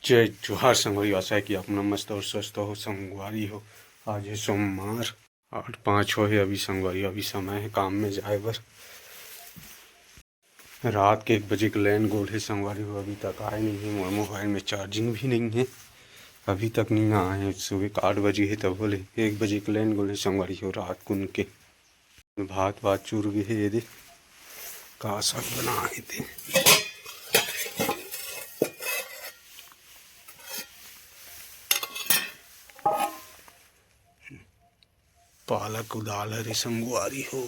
जय जोहार संगवारी, आशा है कि आप मस्त और स्वस्थ हो संगवारी हो। आज है सोमवार 8:05 हो है अभी संगवारी। अभी समय है काम में जाए बर। रात के 1 बजे का लैंड गोल है संगवारी हो। अभी तक आए नहीं है। मोर मोबाइल में चार्जिंग भी नहीं है, अभी तक नहीं आए हैं। सुबह का 8 बजे है तब बोले 1 बजे का लैंड गोल है संगवारी हो। रात को उनके भात चूर गए है। ये का सब बनाए थे। पालक दाल हरे संगवारी हो।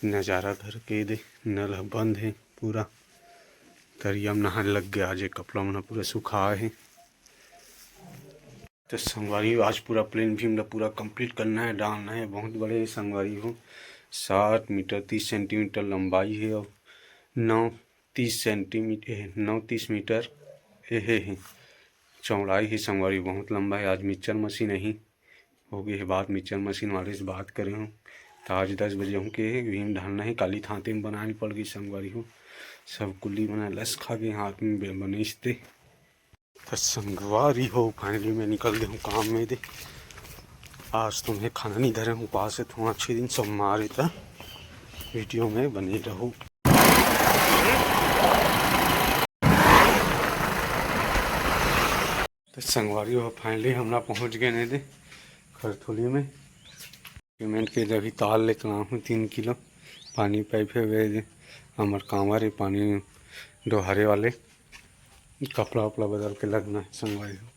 नज़ारा घर के दे, नल बंद है पूरा। तरिया में नहाने लग गया। आज कपड़ा मना पूरा सुखा है। तो संगवारी आज पूरा प्लेन भी मतलब पूरा कंप्लीट करना है, डालना है। बहुत बड़े संगवारी हो। 7 मीटर 30 सेंटीमीटर लंबाई है और 9-30 मीटर है चौड़ाई है संगवारी। बहुत लंबा है। आज मिक्सर मशीन नहीं हो गई है बात। मिक्सर मशीन वाले से बात करे हूँ तो आज 10 बजे हम के भीम ढालना है। काली थाते में बनानी पड़ गई संगवारी हो। सब कुल्ली बना लस खा गए हाथ में बनीचते। तो संगवारी हो फाइनली मैं निकल गया हूँ काम में दे। आज तुम्हें खाना नहीं धरे हूँ पास से थोड़ा 6 दिन सब मारे था। वीडियो में बने रहो। तो संगवारी हो फाइनली हम पहुँच गए नहीं दे खरथोली में। पेमेंट के लिए अभी ताल लेकर आया हूँ 3 किलो। पानी पाइप है वे हमारे कांवर है पानी डोहारे वाले। कपड़ा वपड़ा बदल के लगना है संगवारी हो।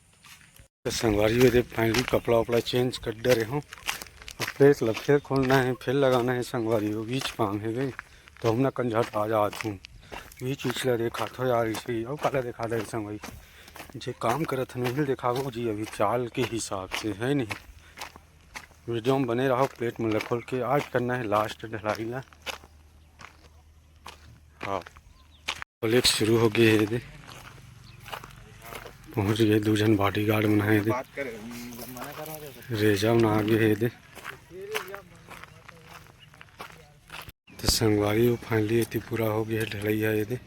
तो संगवारी में फाइनली कपड़ा वपड़ा चेंज कर दे रहे हूँ। अब फिर खोलना है, फिर लगाना है संगवारी हो। बीच काम है गई तो हम ना कंझट आ जाते हूँ। बीच पिछला देखा था यार इसे और काला देखा दे संगवारी जे काम करत नहीं दिखाओ जी। अभी चाल के हिसाब से है नहीं। वीडियो में बने रहो। प्लेट में खोल के आज करना है लास्ट ढलाई ना। हाँ प्लेट शुरू हो गए है। पहुँच गए 2 जन बॉडी गार्ड बनाए दे। रेजा बना गए दे। तो संगवारी वो फाइनली इतनी पूरा हो गया है ढलैया। ये दे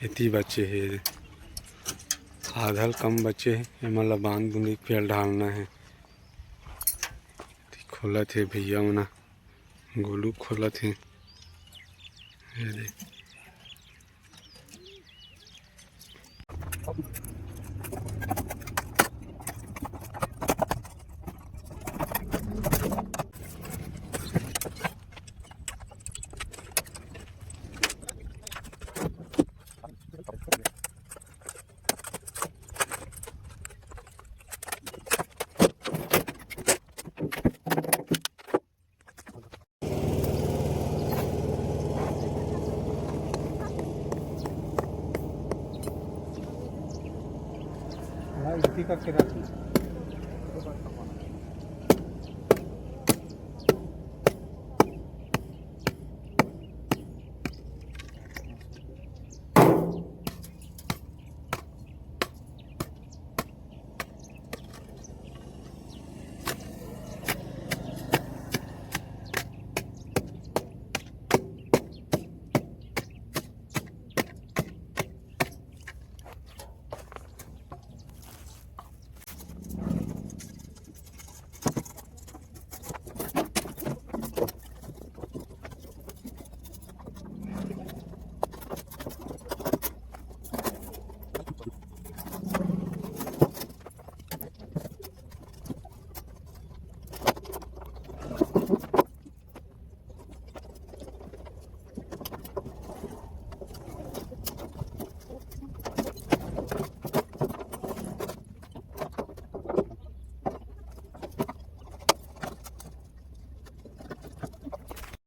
इतनी बच्चे है ये आधल कम बच्चे हैं। मतलब बांध बूंदी पेड़ ढालना है। खोला थे भैया मना गोलू खोला थे। ये दे इसी करके रखी।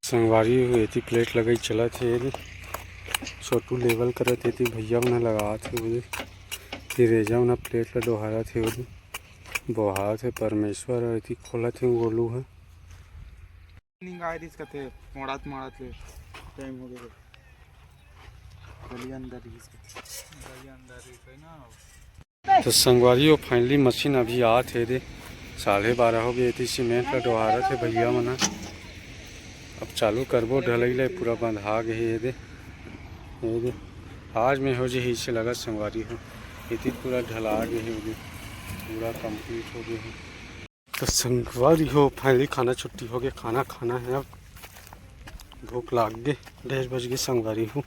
संगवारी एती प्लेट लगे चला थे। छोटू लेवल करे थे भैया उन्हें लगा थे उधर रेजा उन्हें प्लेट ला डोहारा थे उधर बोहा थे परमेश्वर और एती खोला थे गोलू है। टाइम हो गया तो संगवारी वो फाइनली मशीन अभी आ थे दे 12:30 हो गई थी। सीमेंट का डोहारा थे भैया मना। अब चालू करबो ढलई ले पूरा बंधा गए ये दे आज में हो जी से लगा संगवारी हो इतनी पूरा ढला गए हो गए पूरा कंप्लीट हो गए हो। तो संगवारी हो फाइनली खाना छुट्टी हो गया, खाना खाना है अब, भूख लाग गए, 10 बज गए। संगवारी हो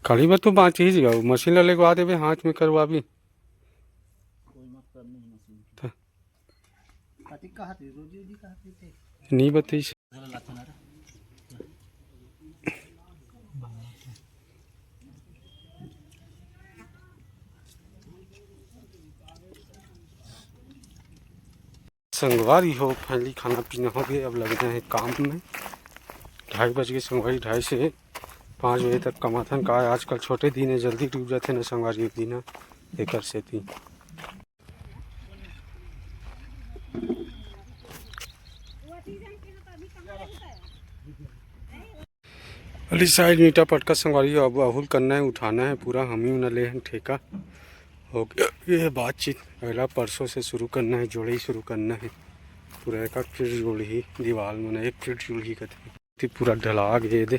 खड़ी बात तो बाँच ही जाओ मशीन लगवा देवे हाथ में करवा भी नहीं बताई संगवारी हो फाइनली खाना पीना हो गया, अब लगना है काम में। 2:30 बज गए संगवारी, 2:30 से 5 बजे तक कमाथन का आजकल छोटे दिन है जल्दी डूब जाते ना संगवारी एक दिन एक से थी। अली साइड ईटा पटका संगवारी अब अहुल करना है, उठाना है पूरा, हम ही न ले हैं ठेका हो गया। ये बातचीत अगला परसों से शुरू करना है, जोड़े ही शुरू करना है पूरा। एक फीट जोड़ी ही दीवार में 1 फीट जोड़ी करते पूरा ढला गए दे,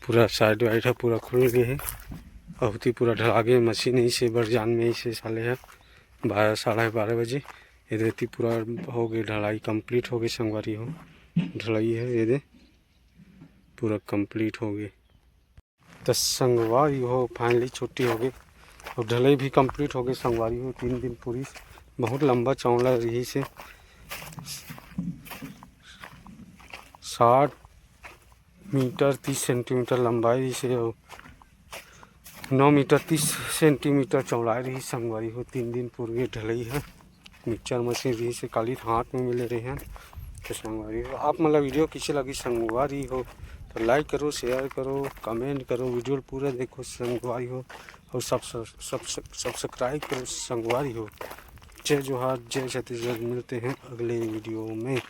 पूरा साइड वाइड है पूरा खुल गए है, बहुत ही पूरा ढला गए। मशीन ही से बरजान में ही से साले है 12 साढ़े 12 बजे ये देती पूरा हो गई ढलाई कंप्लीट हो गई। संगवारी हो ढलाई है ये दे पूरा कंप्लीट हो गई। तो संगवारी हो फाइनली छुट्टी हो गई और ढलाई भी कंप्लीट हो गई। संगवारी हो 3 दिन पूरी बहुत लंबा चौड़ा रही से 60 मीटर 30 सेंटीमीटर लंबाई से 9 मीटर 30 सेंटीमीटर चौड़ाई रही। संगवारी हो 3 दिन पूरी ढलाई है, मिक्सर मशीन रही से काली हाथ में मिले रहे हैं। तो संगवारी हो आप मतलब वीडियो किसी लगी संगवारी हो तो लाइक करो, शेयर करो, कमेंट करो, वीडियो पूरा देखो संगवारी हो और सब्सक्राइब करो संगवारी हो। जय जोहार, जय छत्तीसगढ़। मिलते हैं अगले वीडियो में।